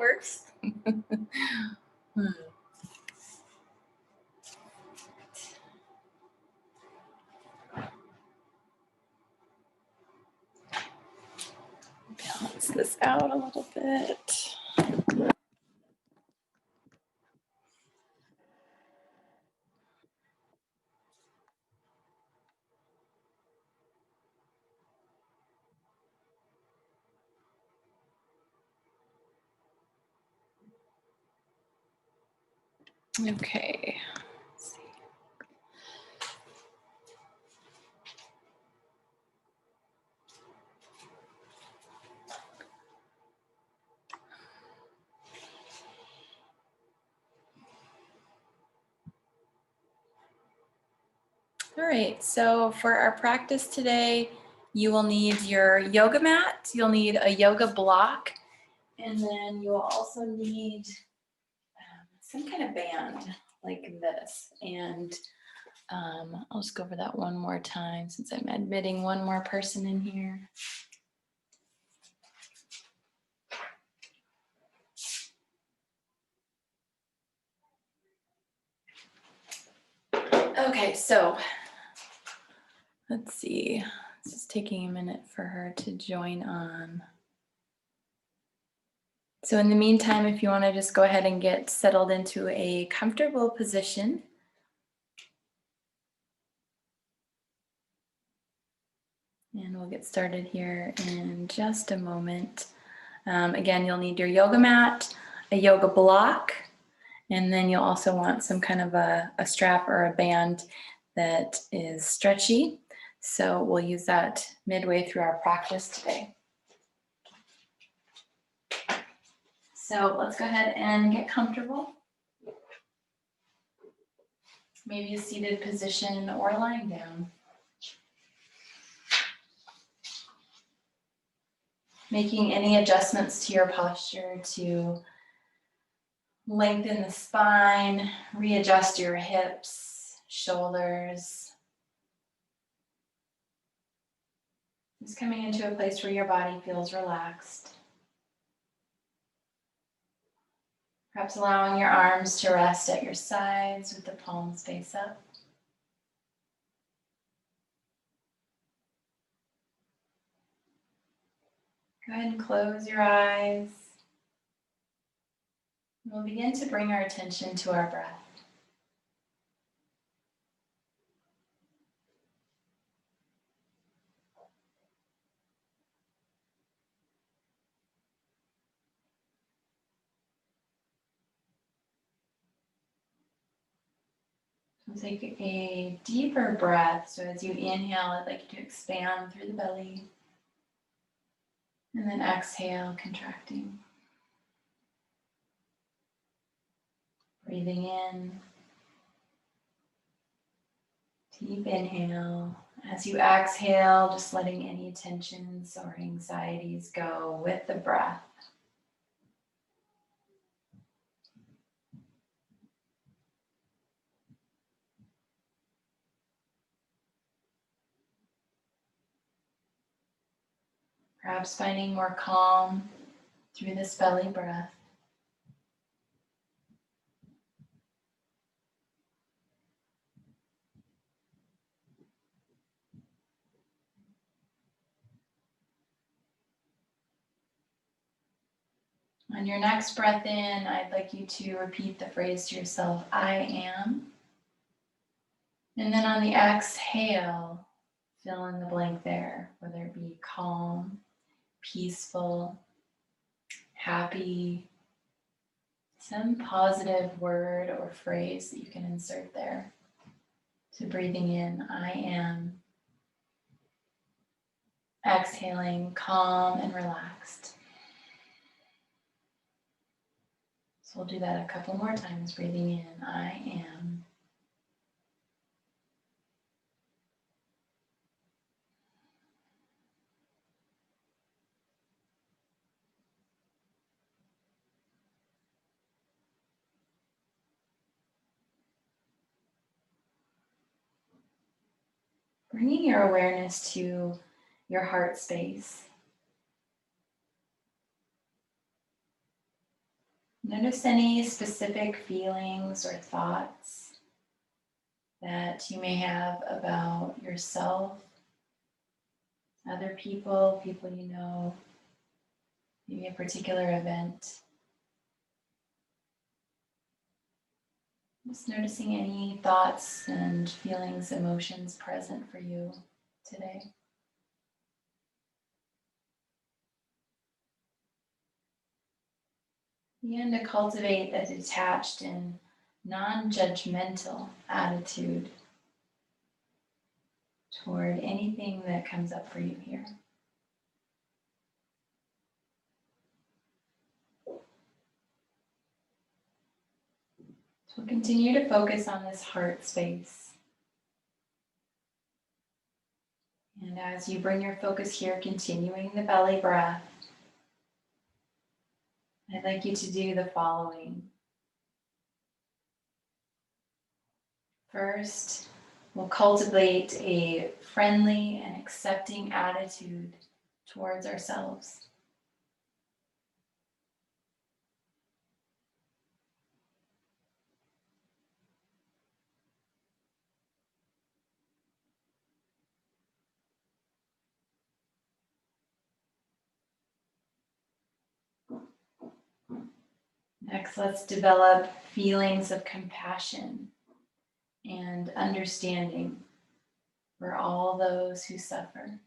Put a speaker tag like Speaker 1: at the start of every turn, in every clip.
Speaker 1: works. Balance this out a little bit. Okay. Let's see. All right, so for our practice today, you will need your yoga mat, you'll need a yoga block, and then you'll also need some kind of band like this. And I'll just go over that one more time since I'm admitting one more person in here. Okay, so let's see. It's just taking a minute for her to join on. So in the meantime, if you want to just go ahead and get settled into a comfortable position. And we'll get started here in just a moment. Again, you'll need your yoga mat, a yoga block, and then you'll also want some kind of a strap or a band that is stretchy. So we'll use that midway through our practice today. So let's go ahead and get comfortable. Maybe a seated position or lying down. Making any adjustments to your posture to lengthen the spine, readjust your hips, shoulders. Just coming into a place where your body feels relaxed. Perhaps allowing your arms to rest at your sides with the palms face up. Go ahead and close your eyes. We'll begin to bring our attention to our breath. So take a deeper breath. So as you inhale, I'd like you to expand through the belly. And then exhale, contracting. Breathing in. Deep inhale. As you exhale, just letting any tensions or anxieties go with the breath. Perhaps finding more calm through this belly breath. On your next breath in, I'd like you to repeat the phrase to yourself, I am. And then on the exhale, fill in the blank there, whether it be calm, peaceful, happy, some positive word or phrase that you can insert there. So breathing in, I am. Exhaling, calm and relaxed. So we'll do that a couple more times. Breathing in, I am. Bringing your awareness to your heart space. Notice any specific feelings or thoughts that you may have about yourself, other people, people you know, maybe a particular event. Just noticing any thoughts and feelings, emotions present for you today. Begin to cultivate a detached and non-judgmental attitude toward anything that comes up for you here. So we'll continue to focus on this heart space. And as you bring your focus here, continuing the belly breath, I'd like you to do the following. First, we'll cultivate a friendly and accepting attitude towards ourselves. Next, let's develop feelings of compassion and understanding for all those who suffer.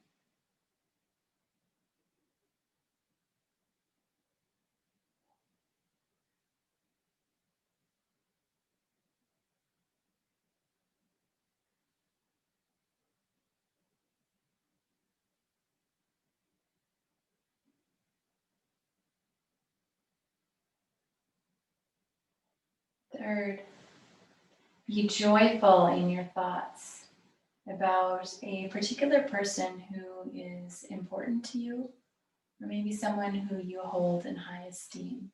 Speaker 1: Third, be joyful in your thoughts about a particular person who is important to you, or maybe someone who you hold in high esteem.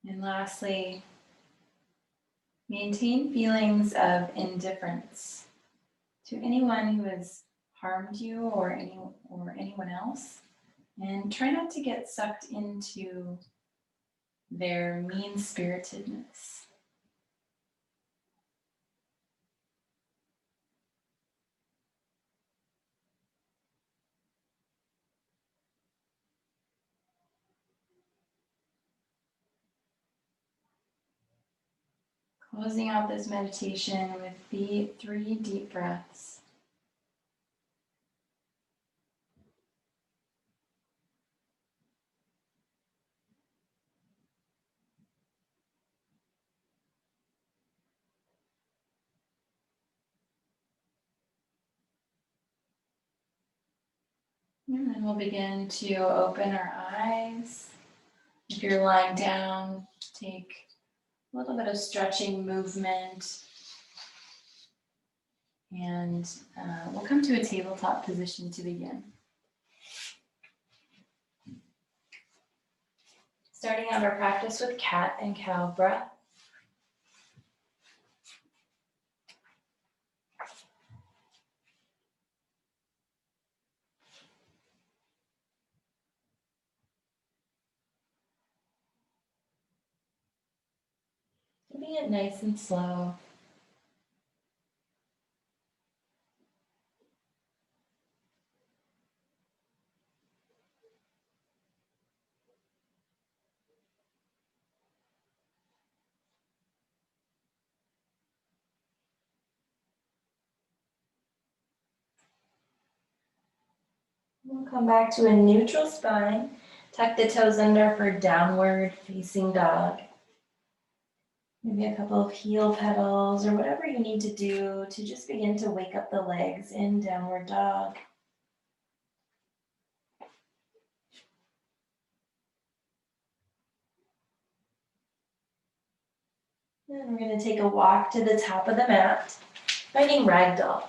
Speaker 1: And lastly, maintain feelings of indifference to anyone who has harmed you or anyone else, and try not to get sucked into their mean-spiritedness. Closing out this meditation with the 3 deep breaths. And then we'll begin to open our eyes. If you're lying down, take a little bit of stretching movement. And we'll come to a tabletop position to begin. Starting out our practice with cat and cow breath. Keeping it nice and slow. We'll come back to a neutral spine. Tuck the toes under for downward facing dog. Maybe a couple of heel pedals or whatever you need to do to just begin to wake up the legs in downward dog. And we're going to take a walk to the top of the mat, finding ragdoll.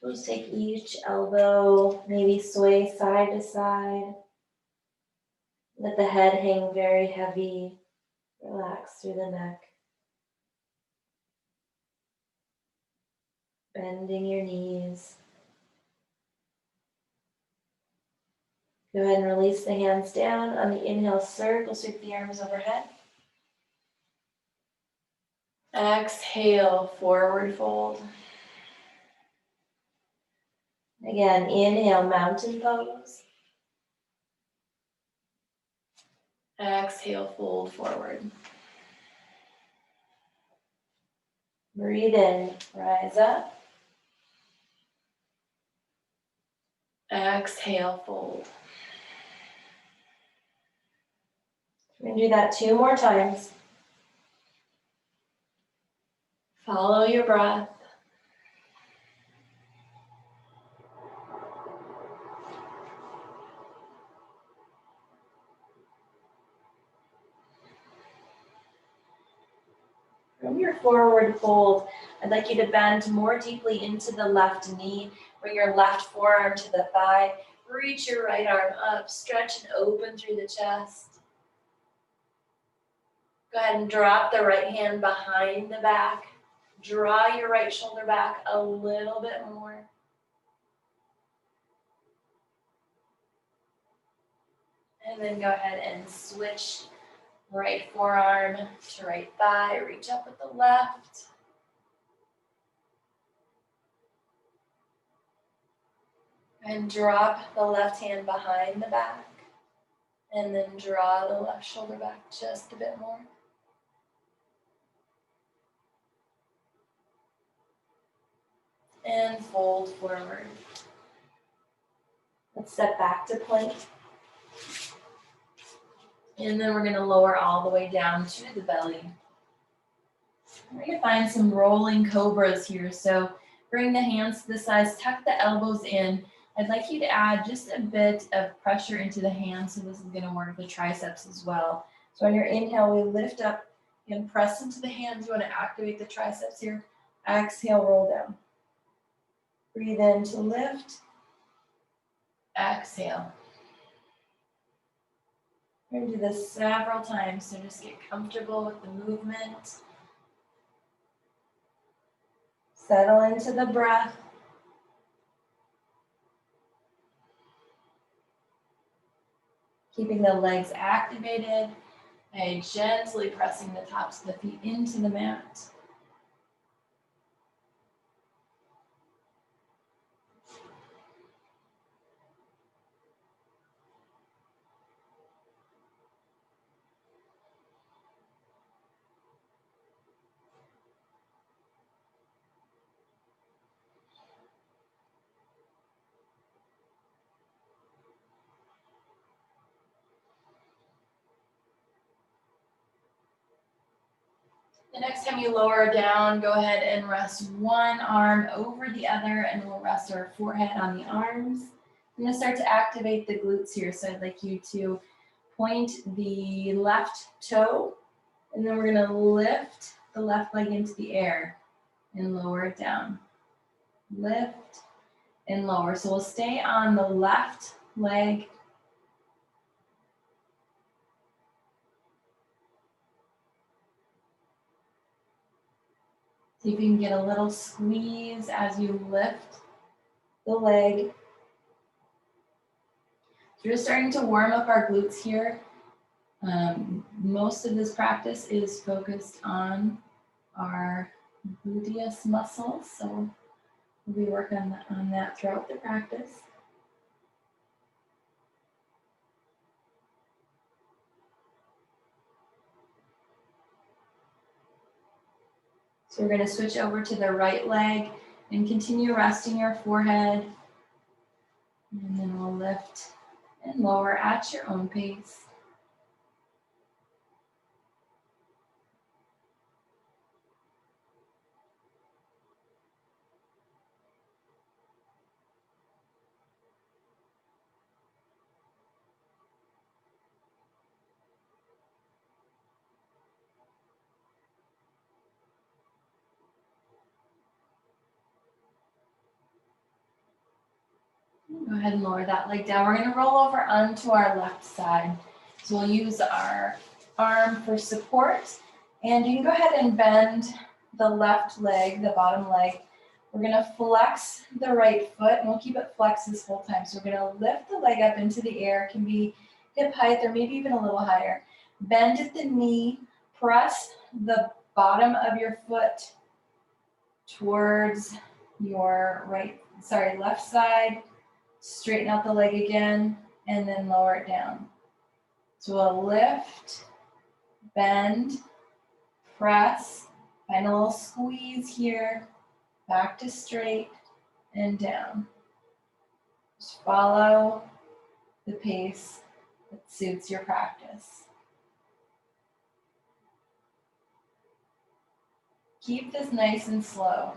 Speaker 1: We'll just take each elbow, maybe sway side to side.
Speaker 2: Let the head hang very heavy. Relax through the neck. Bending your knees. Go ahead and release the hands down. On the inhale, circle, sweep the arms overhead. Exhale, forward fold. Again, inhale, mountain pose. Exhale, fold forward. Breathe in, rise up. Exhale, fold. We're going to do that 2 more times. Follow your breath. From your forward fold, I'd like you to bend more deeply into the left knee. Bring your left forearm to the thigh. Reach your right arm up. Stretch and open through the chest. Go ahead and drop the right hand behind the back. Draw your right shoulder back a little bit more. And then go ahead and switch right forearm to right thigh. Reach up with the left. And drop the left hand behind the back. And then draw the left shoulder back just a bit more. And fold forward. Let's step back to plank. And then we're going to lower all the way down to the belly. We're going to find some rolling cobras here. So bring the hands to the sides, tuck the elbows in. I'd like you to add just a bit of pressure into the hands. So this is going to work the triceps as well. So on your inhale, we lift up and press into the hands. You want to activate the triceps here. Exhale, roll down. Breathe in to lift. Exhale. We're going to do this several times, so just get comfortable with the movement. Settle into the breath. Keeping the legs activated and gently pressing the tops of the feet into the mat. The next time you lower down, go ahead and rest one arm over the other, and we'll rest our forehead on the arms. I'm going to start to activate the glutes here, so I'd like you to point the left toe, and then we're going to lift the left leg into the air and lower it down. Lift and lower. So we'll stay on the left leg. See if you can get a little squeeze as you lift the leg. So we're just starting to warm up our glutes here. Most of this practice is focused on our gluteus muscles, so we'll be working on that throughout the practice. So we're going to switch over to the right leg and continue resting your forehead. And then we'll lift and lower at your own pace. Go ahead and lower that leg down. We're going to roll over onto our left side. So we'll use our arm for support, and you can go ahead and bend the left leg, the bottom leg. We're gonna flex the right foot, and we'll keep it flexed this whole time. So we're gonna lift the leg up into the air, it can be hip height or maybe even a little higher. Bend at the knee, press the bottom of your foot towards your left side, straighten out the leg again, and then lower it down. So we'll lift, bend, press, find a little squeeze here, back to straight and down. Just follow the pace that suits your practice. Keep this nice and slow.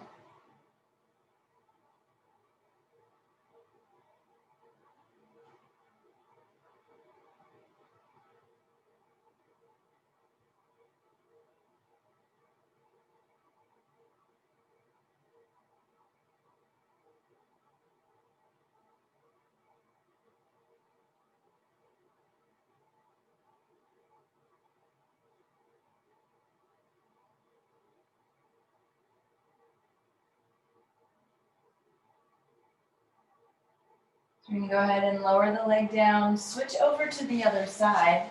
Speaker 2: We're going to go ahead and lower the leg down, switch over to the other side.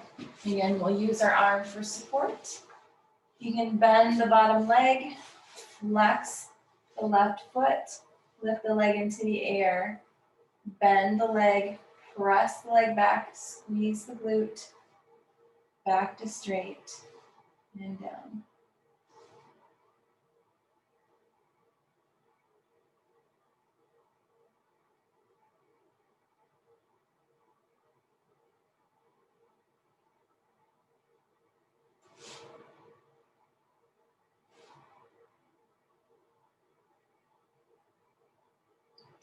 Speaker 2: Again, we'll use our arm for support. You can bend the bottom leg, flex the left foot, lift the leg into the air, bend the leg, press the leg back, squeeze the glute, back to straight and down.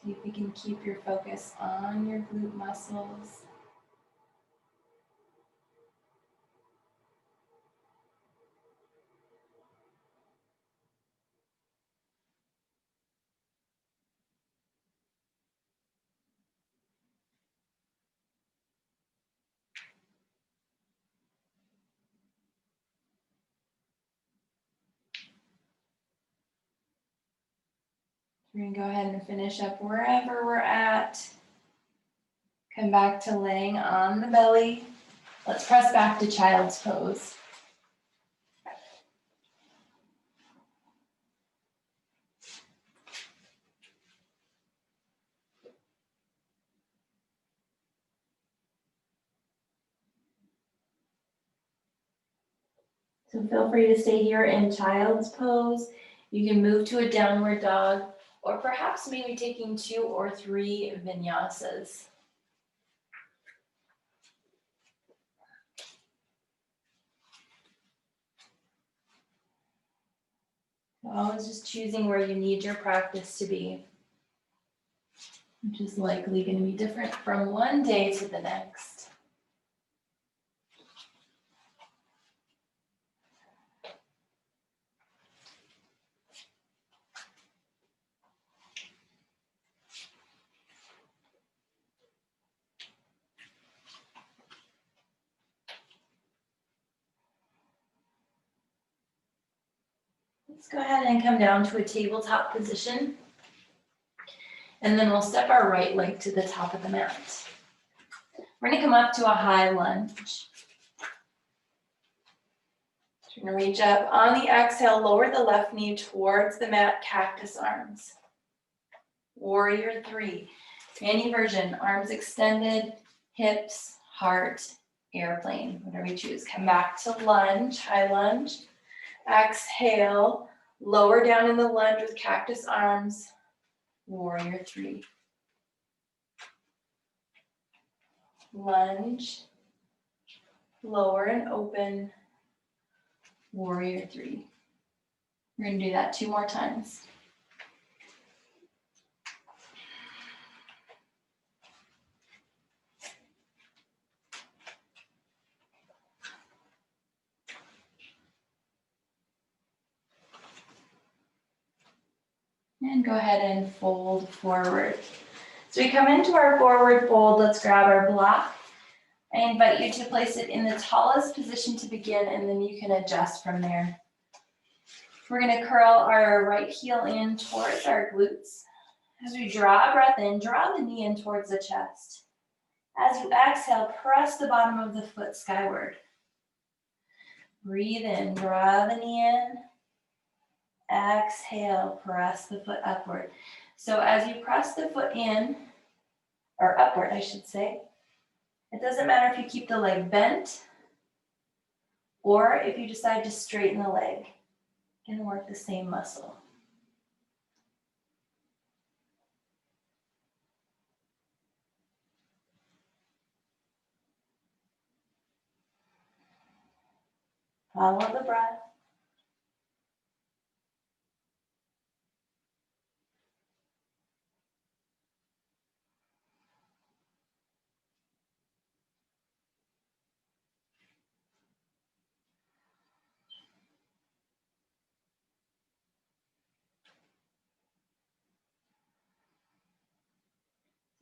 Speaker 2: See if you can keep your focus on your glute muscles. We're going to go ahead and finish up wherever we're at. Come back to laying on the belly. Let's press back to child's pose. So feel free to stay here in child's pose. You can move to a downward dog, or perhaps maybe taking 2 or 3 vinyasas. Always just choosing where you need your practice to be, which is likely going to be different from one day to the next. Let's go ahead and come down to a tabletop position. And then we'll step our right leg to the top of the mat. We're going to come up to a high lunge. We're going to reach up. On the exhale, lower the left knee towards the mat, cactus arms. Warrior 3. Any version, arms extended, hips, heart, airplane, whatever you choose. Come back to lunge, high lunge. Exhale, lower down in the lunge with cactus arms, warrior 3. Lunge, lower and open, warrior 3. We're going to do that 2 more times. And go ahead and fold forward. So we come into our forward fold, let's grab our block I invite you to place it in the tallest position to begin, and then you can adjust from there. We're going to curl our right heel in towards our glutes. As we draw a breath in, draw the knee in towards the chest. As you exhale, press the bottom of the foot skyward. Breathe in, draw the knee in. Exhale, press the foot upward. So as you press the foot in, or upward, I should say, it doesn't matter if you keep the leg bent or if you decide to straighten the leg. You can work the same muscle. Follow the breath.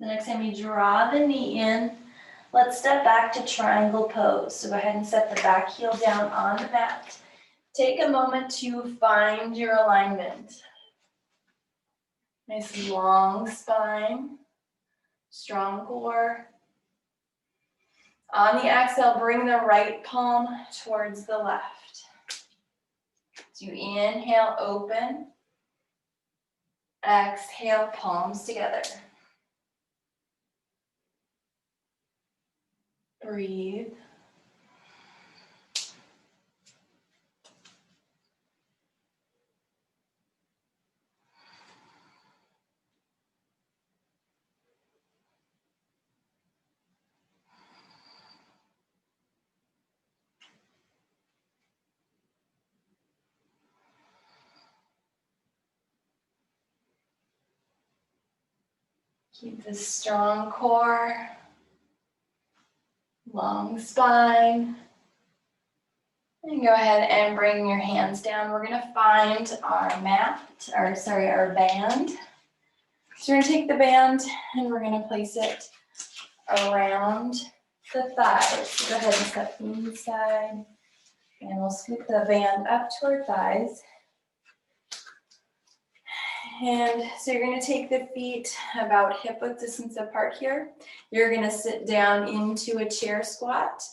Speaker 2: The next time you draw the knee in, let's step back to triangle pose. So go ahead and set the back heel down on the mat. Take a moment to find your alignment. Nice long spine, strong core. On the exhale, bring the right palm towards the left. So you inhale, open. Exhale, palms together. Breathe. Keep this strong core, long spine. And go ahead and bring your hands down. We're gonna find our our band. So we're gonna take the band and we're gonna place it around the thighs. So go ahead and step inside and we'll scoop the band up to our thighs. And so you're gonna take the feet about hip width distance apart here. You're gonna sit down into a chair squat,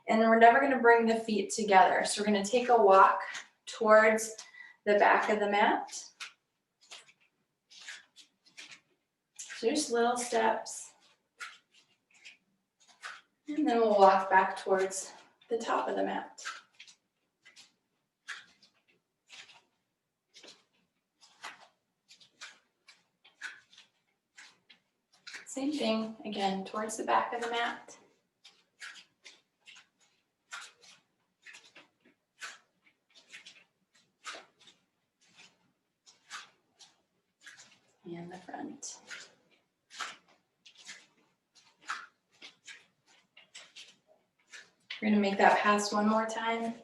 Speaker 2: and then we're never gonna bring the feet together. So we're gonna take a walk towards the back of the mat. So just little steps. And then we'll walk back towards the top of the mat. Same thing, again, towards the back of the mat. And the front. We're gonna make that pass one more time.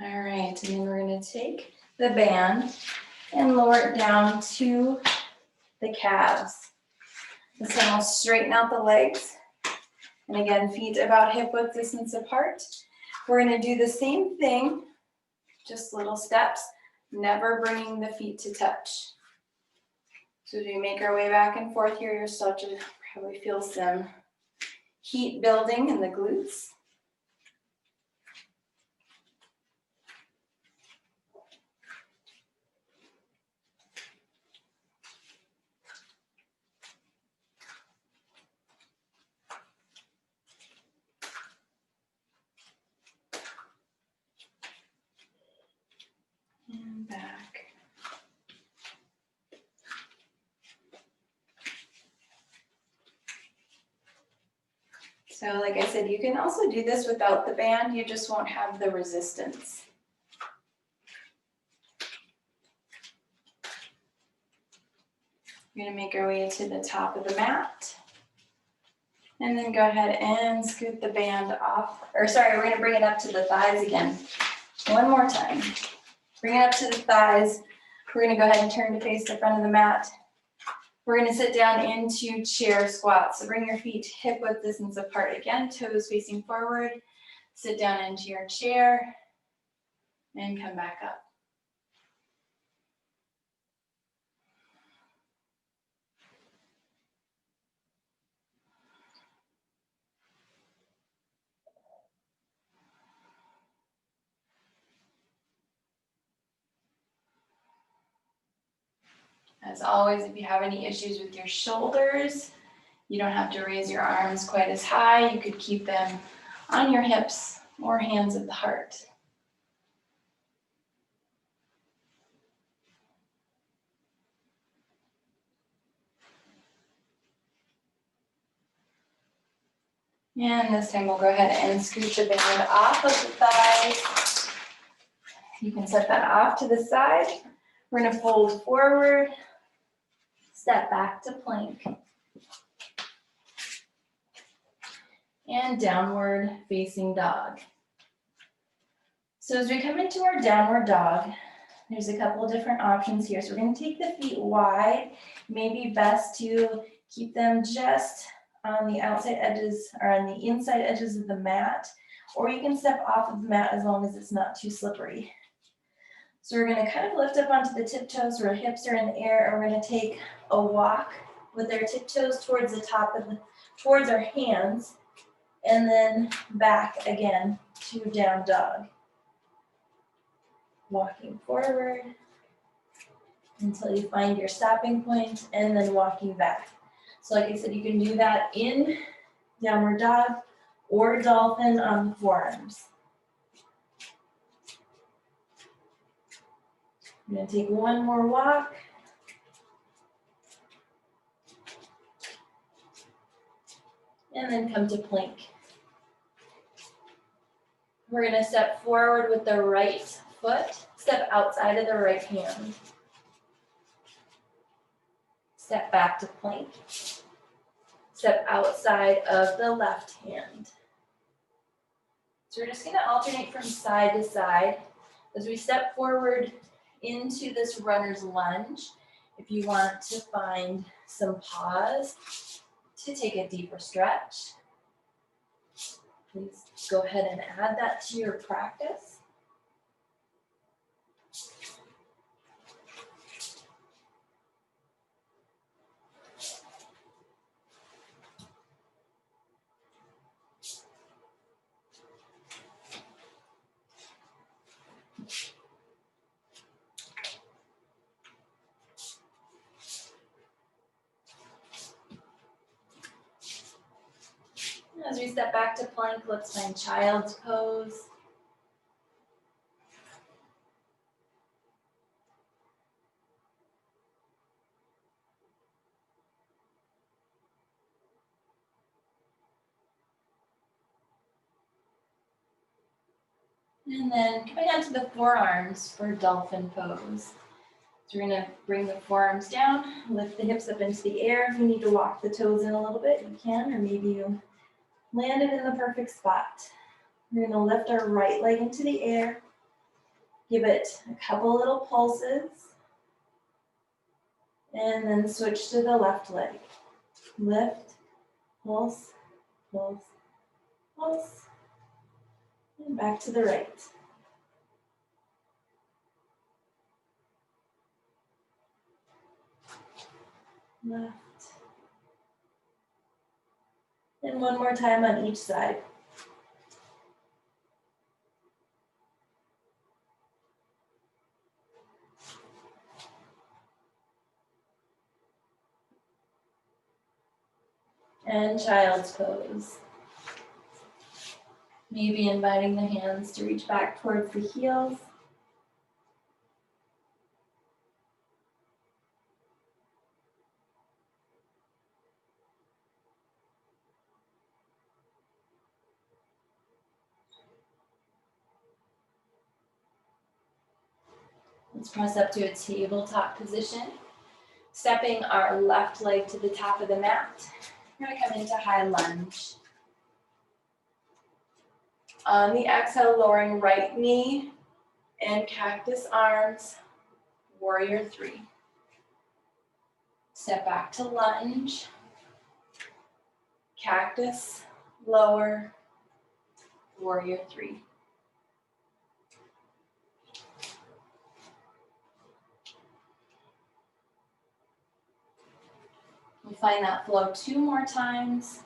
Speaker 2: All right, and then we're gonna take the band and lower it down to the calves. This time we'll straighten out the legs. And again, feet about hip width distance apart. We're gonna do the same thing, just little steps, never bringing the feet to touch. So as we make our way back and forth here, you'll start to probably feel some heat building in the glutes. And back. So like I said, you can also do this without the band, you just won't have the resistance. We're gonna make our way to the top of the mat.
Speaker 1: And then go ahead and scoot the band off. Or sorry, we're gonna bring it up to the thighs again. One more time. Bring it up to the thighs. We're gonna go ahead and turn to face the front of the mat. We're gonna sit down into chair squat. So bring your feet hip width distance apart again, toes facing forward. Sit down into your chair and come back up. As always, if you have any issues with your shoulders, you don't have to raise your arms quite as high. You could keep them on your hips or hands at the heart. And this time we'll go ahead and scoot the band off of the thighs. You can set that off to the side. We're gonna fold forward, step back to plank. And downward facing dog. So as we come into our downward dog, there's a couple of different options here. So we're gonna take the feet wide. Maybe best to keep them just on the outside edges or on the inside edges of the mat, or you can step off of the mat as long as it's not too slippery. So we're gonna kind of lift up onto the tiptoes where our hips are in the air, and we're gonna take a walk with our tiptoes towards the top of towards our hands, and then back again to down dog. Walking forward until you find your stopping point, and then walking back. So like I said, you can do that in downward dog or dolphin on the forearms. I'm gonna take one more walk. And then come to plank. We're gonna step forward with the right foot, step outside of the right hand. Step back to plank. Step outside of the left hand. So we're just gonna alternate from side to side. As we step forward into this runner's lunge, if you want to find some pause to take a deeper stretch, please go ahead and add that to your practice. As we step back to plank, let's find child's pose. And then coming down to the forearms for dolphin pose. So we're gonna bring the forearms down, lift the hips up into the air. If you need to walk the toes in a little bit, you can, or maybe you landed in the perfect spot. We're gonna lift our right leg into the air, give it a couple little pulses, and then switch to the left leg. Lift, pulse, pulse, pulse, and back to the right. Left. And one more time on each side. And child's pose. Maybe inviting the hands to reach back towards the heels. Let's press up to a tabletop position. Stepping our left leg to the top of the mat. We're gonna come into high lunge. On the exhale, lowering right knee and cactus arms, warrior three. Step back to lunge, cactus, lower, warrior three. We'll find that flow 2 more times.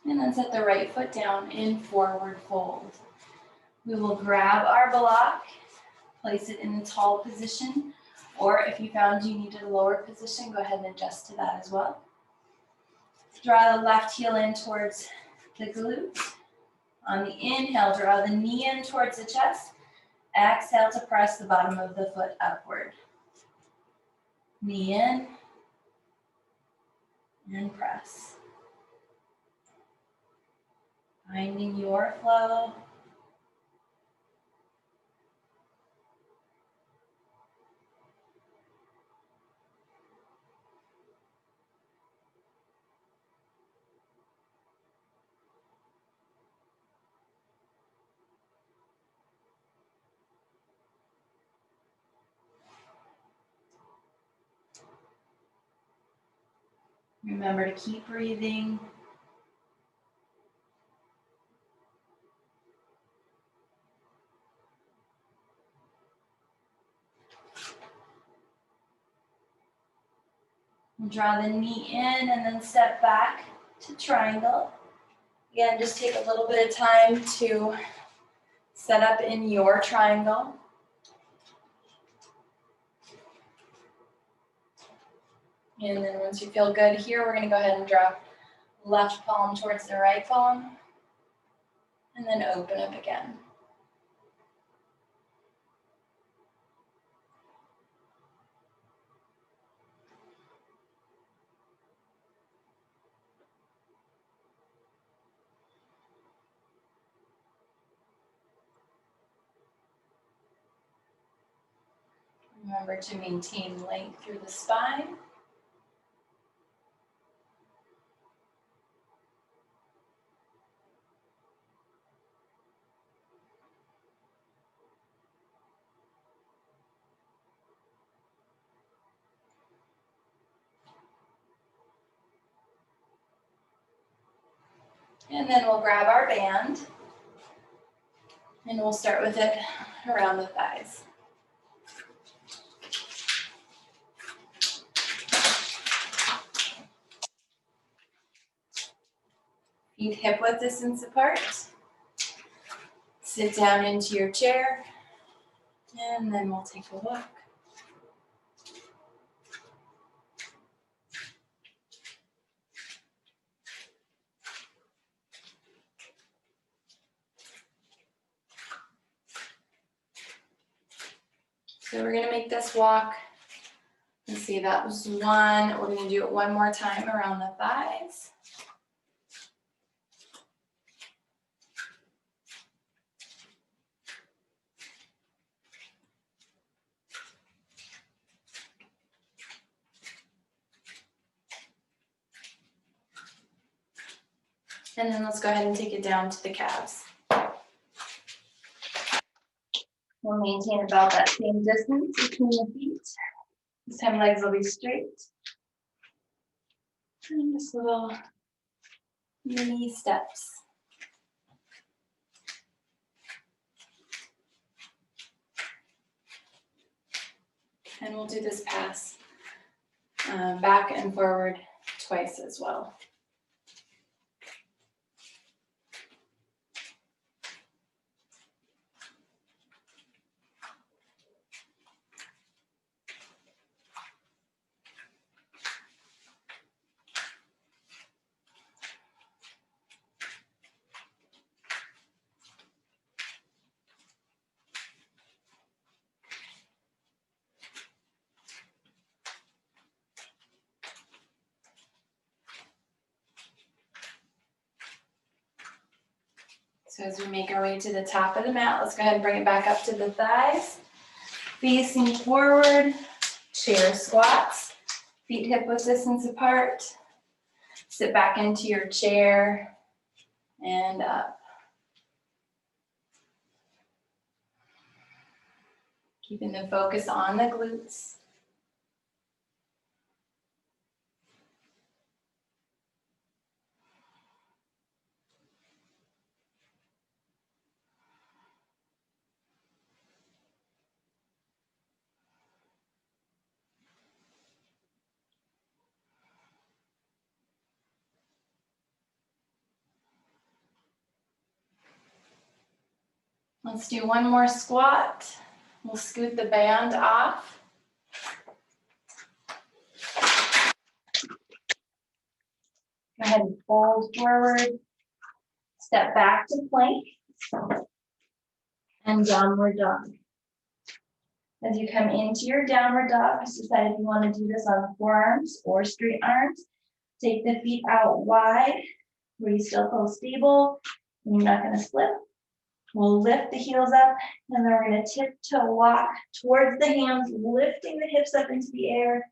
Speaker 1: And then set the right foot down in forward fold. We will grab our block, place it in the tall position, or if you found you needed a lower position, go ahead and adjust to that as well. Draw the left heel in towards the glute. On the inhale, draw the knee in towards the chest. Exhale to press the bottom of the foot upward. Knee in and press. Finding your flow. Remember to keep breathing. Draw the knee in and then step back to triangle. Again, just take a little bit of time to set up in your triangle. And then once you feel good here, we're going to go ahead and drop left palm towards the right palm. And then open up again. Remember to maintain length through the spine. And then we'll grab our band and we'll start with it around the thighs. Feet hip width distance apart. Sit down into your chair and then we'll take a walk. So we're gonna make this walk. Let's see, that was one. We're gonna do it one more time around the thighs. And then let's go ahead and take it down to the calves. We'll maintain about that same distance between the feet. This time legs will be straight. And just little mini steps. And we'll do this pass back and forward twice as well. So as we make our way to the top of the mat, let's go ahead and bring it back up to the thighs. Facing forward, chair squats, feet hip width distance apart. Sit back into your chair and up. Keeping the focus on the glutes. Let's do one more squat. We'll scoot the band off. Go ahead and fold forward. Step back to plank. And downward dog. As you come into your downward dog, just decide if you want to do this on the forearms or straight arms. Take the feet out wide, where you still feel stable, and you're not going to slip. We'll lift the heels up, and then we're going to tiptoe walk towards the hands, lifting the hips up into the air.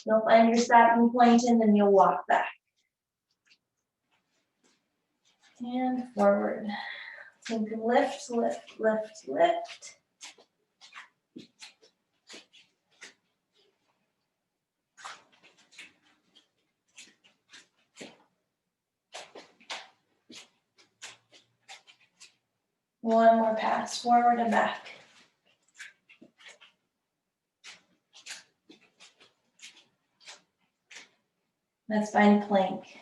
Speaker 1: You'll find your stopping point, and then you'll walk back. And forward. Think lift, lift, lift, lift. One more pass, forward and back. Let's find plank.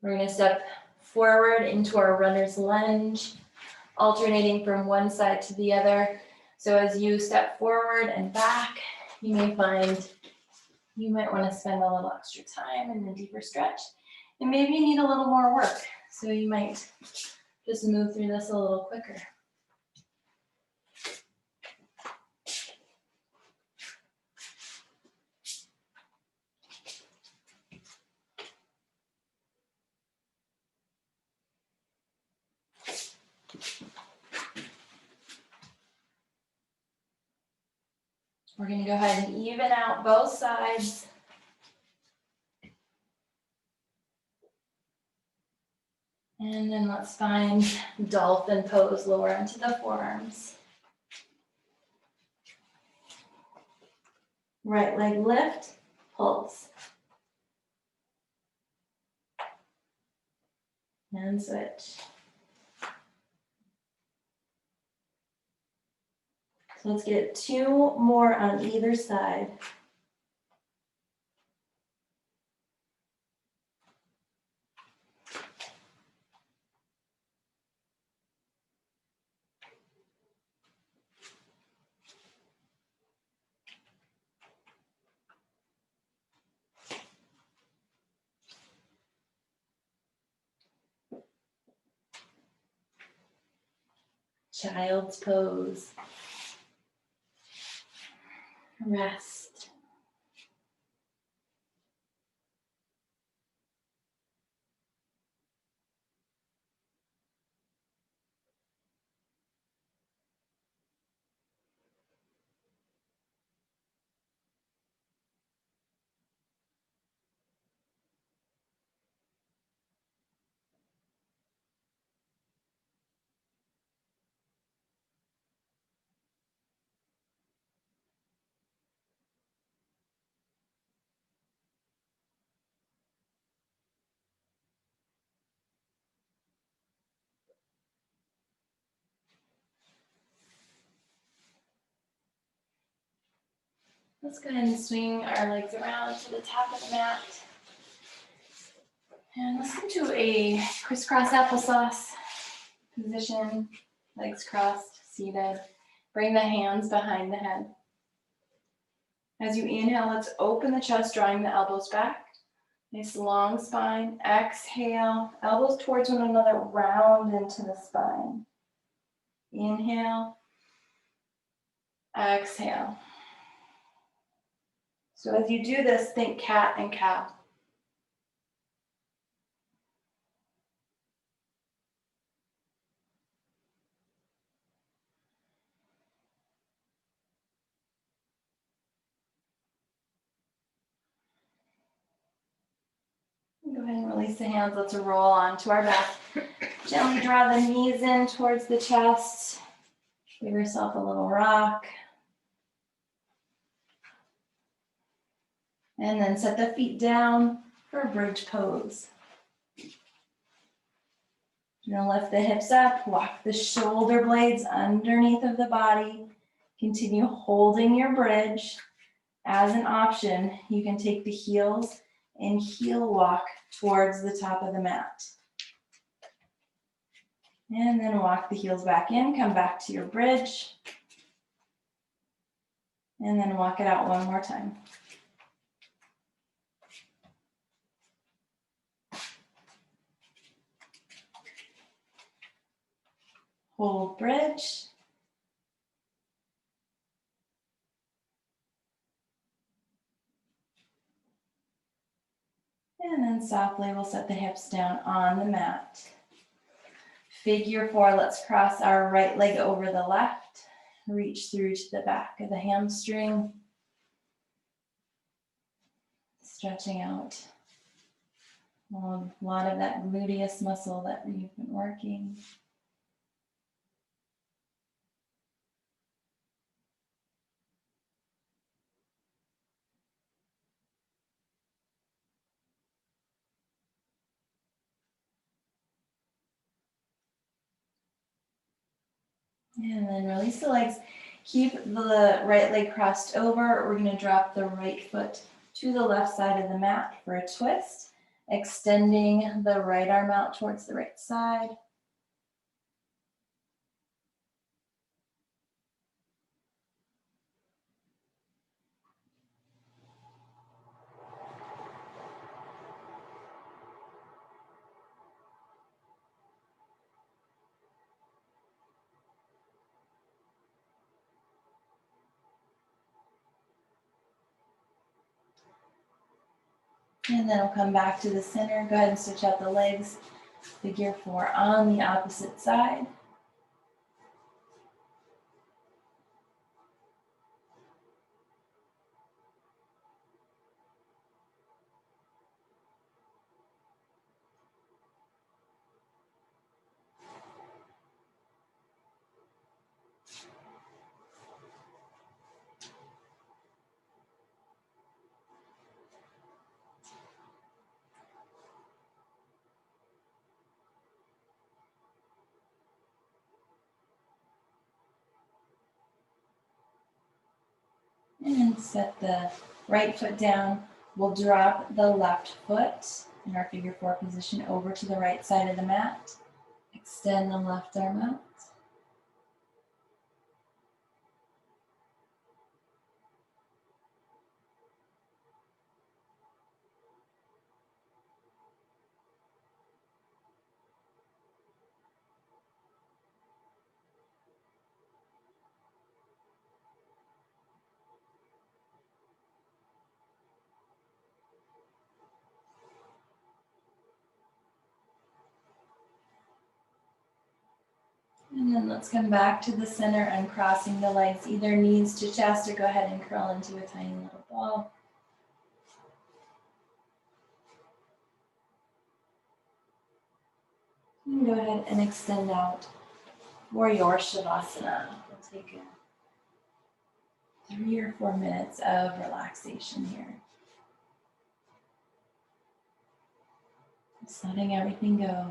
Speaker 1: We're going to step forward into our runner's lunge, alternating from one side to the other. So as you step forward and back, you may find you might want to spend a little extra time in the deeper stretch. And maybe you need a little more work. So you might just move through this a little quicker. We're going to go ahead and even out both sides. And then let's find dolphin pose, lower onto the forearms. Right leg lift, pulse. And switch. So let's get 2 more on either side. Child's pose. Rest. Let's go ahead and swing our legs around to the top of the mat. And let's come to a crisscross applesauce position. Legs crossed, seated. Bring the hands behind the head. As you inhale, let's open the chest, drawing the elbows back. Nice long spine. Exhale, elbows towards one another, round into the spine. Inhale. Exhale. So as you do this, think cat and cow.
Speaker 2: ahead and release the hands. Let's roll onto our back. Gently draw the knees in towards the chest. Give yourself a little rock. And then set the feet down for a bridge pose. You're gonna lift the hips up, walk the shoulder blades underneath of the body. Continue holding your bridge. As an option, you can take the heels and heel walk towards the top of the mat. And then walk the heels back in, come back to your bridge. And then walk it out one more time. Hold bridge. And then softly we'll set the hips down on the mat. Figure 4, let's cross our right leg over the left. Reach through to the back of the hamstring. Stretching out a lot of that gluteus muscle that we've been working. And then release the legs. Keep the right leg crossed over. We're going to drop the right foot to the left side of the mat for a twist, extending the right arm out towards the right side. And then we'll come back to the center. Go ahead and switch out the legs. Figure 4 on the opposite side. And set the right foot down. We'll drop the left foot in our figure 4 position over to the right side of the mat. Extend the left arm out. And then let's come back to the center, uncrossing the legs, either knees to chest, or go ahead and curl into a tiny little ball. And go ahead and extend out for your Shavasana. We'll take 3 or 4 minutes of relaxation here. Just letting everything go.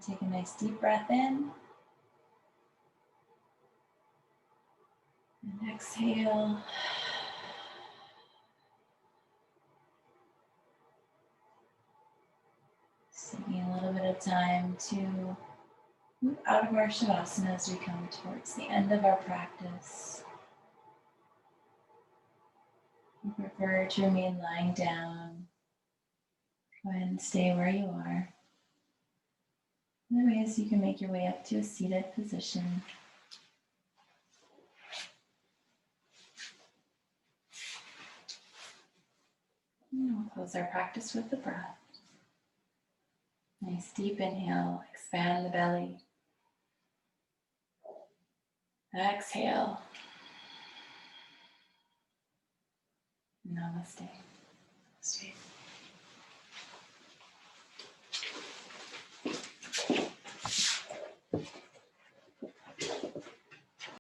Speaker 1: And take a nice deep breath in. And exhale. Just taking a little bit of time to move out of our Shavasana as we come towards the end of our practice. If you prefer to remain lying down, go ahead and stay where you are. Otherwise, you can make your way up to a seated position. And we'll close our practice with the breath. Nice deep inhale, expand the belly. Exhale. Namaste. Namaste.